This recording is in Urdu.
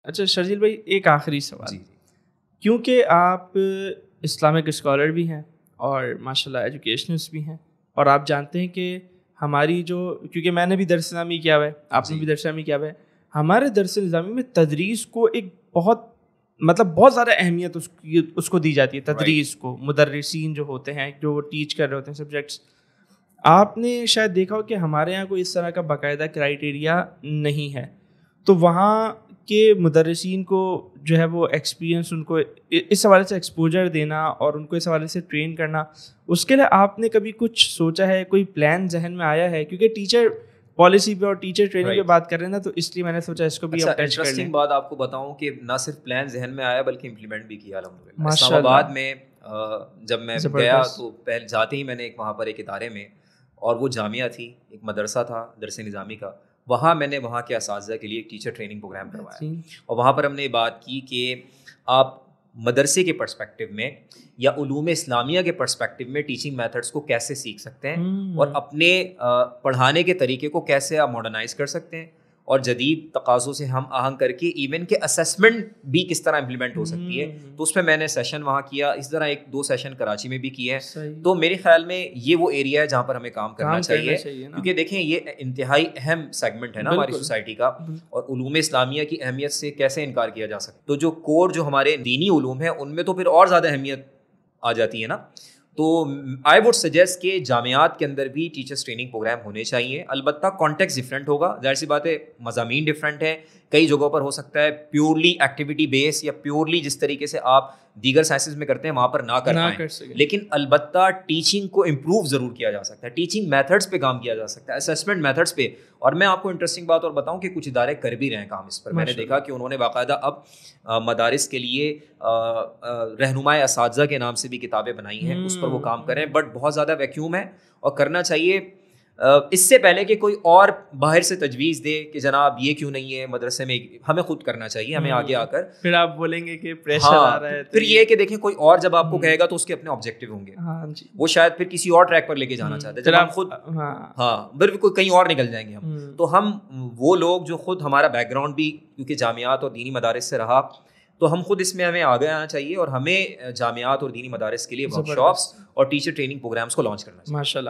اچھا شرجیل بھائی، ایک آخری سوال. کیونکہ آپ اسلامک اسکالر بھی ہیں اور ماشاء اللہ ایجوکیشنسٹ بھی ہیں، اور آپ جانتے ہیں کہ ہماری جو، کیونکہ میں نے بھی درس نظامی کیا ہوا ہے، آپ نے بھی درس نظامی کیا ہوا ہے، ہمارے درس نظامی میں تدریس کو ایک بہت زیادہ اہمیت اس کو دی جاتی ہے. تدریس کو مدرسین جو ہوتے ہیں، جو ٹیچ کر رہے ہوتے ہیں سبجیکٹس، آپ نے شاید دیکھا ہو کہ ہمارے یہاں کوئی اس طرح کا باقاعدہ کرائیٹیریا نہیں ہے. تو وہاں کے مدرسین کو جو ہے وہ ایکسپیرینس، ان کو اس حوالے سے ایکسپوجر دینا اور ان کو اس حوالے سے ٹرین کرنا، اس کے لیے آپ نے کبھی کچھ سوچا ہے، کوئی پلان ذہن میں آیا ہے؟ کیونکہ ٹیچر پالیسی پہ اور ٹیچر ٹریننگ پہ بات کر رہے ہیں نا، تو اس لیے میں نے سوچا اس کو بھی ٹچ کر لیں. انٹرسٹنگ بات آپ کو بتاؤں کہ نہ صرف پلان ذہن میں آیا بلکہ امپلیمنٹ بھی کیا الحمدللہ. اسلام آباد میں جب میں گیا تو پہلے جاتے ہی میں نے وہاں پر ایک ادارے میں، اور وہ جامعہ تھی، ایک مدرسہ تھا درس نظامی کا، وہاں میں نے وہاں کے اساتذہ کے لیے ایک ٹیچر ٹریننگ پروگرام کروایا. اور وہاں پر ہم نے یہ بات کی کہ آپ مدرسے کے پرسپیکٹو میں یا علوم اسلامیہ کے پرسپیکٹو میں ٹیچنگ میتھڈس کو کیسے سیکھ سکتے ہیں، اور اپنے پڑھانے کے طریقے کو کیسے آپ ماڈرنائز کر سکتے ہیں، اور جدید تقاضوں سے ہم آہنگ کر کے ایون کہ اسسمنٹ بھی کس طرح امپلیمنٹ ہو سکتی ہے. تو اس پہ میں نے سیشن وہاں کیا، اس طرح 1-2 سیشن کراچی میں بھی کیے ہیں. تو میرے خیال میں یہ وہ ایریا ہے جہاں پر ہمیں کام کرنا چاہیے، کیونکہ دیکھیں یہ انتہائی اہم سیگمنٹ ہے نا ہماری سوسائٹی کا، اور علوم اسلامیہ کی اہمیت سے کیسے انکار کیا جا سکتا. تو جو کور جو ہمارے دینی علوم ہیں ان میں تو پھر اور زیادہ اہمیت آ جاتی ہے نا. تو آئی ووڈ سجیسٹ کہ جامعات کے اندر بھی ٹیچرس ٹریننگ پروگرام ہونے چاہیے. البتہ کانٹیکس ڈفرینٹ ہوگا، ظاہر سی بات ہے، مضامین ڈفرینٹ ہیں. کئی جگہوں پر ہو سکتا ہے پیورلی ایکٹیویٹی بیس یا پیورلی جس طریقے سے آپ دیگر سائنسز میں کرتے ہیں وہاں پر نہ کر پائیں، لیکن البتہ ٹیچنگ کو امپروو ضرور کیا جا سکتا ہے، ٹیچنگ میتھڈس پہ کام کیا جا سکتا ہے، اسسمنٹ میتھڈس پہ. اور میں آپ کو انٹرسٹنگ بات اور بتاؤں کہ کچھ ادارے کر بھی رہے ہیں کام اس پر. میں نے دیکھا کہ انہوں نے باقاعدہ اب مدارس کے لیے رہنمائے اساتذہ کے نام سے بھی کتابیں بنائی ہیں، اس پر وہ کام کر رہے ہیں. بٹ بہت زیادہ ویکیوم ہے، اور کرنا چاہیے اس سے پہلے کہ کوئی اور باہر سے تجویز دے کہ جناب یہ کیوں نہیں ہے مدرسے میں. ہمیں خود کرنا چاہیے، ہمیں آگے آ کر پھر آپ بولیں گے کہ پریشر آ رہا ہے. پھر یہ کہ دیکھیں کوئی اور جب آپ کو کہے گا تو اس کے اپنے آبجیکٹیو ہوں گے، وہ شاید پھر کسی اور ٹریک پر لے کے جانا چاہتے ہیں. جب ہم خود بالکل کہیں اور نکل جائیں گے ہم. تو ہم وہ لوگ جو خود ہمارا بیک گراؤنڈ بھی کیونکہ جامعات اور دینی مدارس سے رہا، تو ہم خود اس میں ہمیں آگے آنا چاہیے، اور ہمیں جامعات اور دینی مدارس کے لیے ورک شاپس اور ٹیچر ٹریننگ پروگرامس کو لانچ کرنا چاہیے. ماشاء اللہ.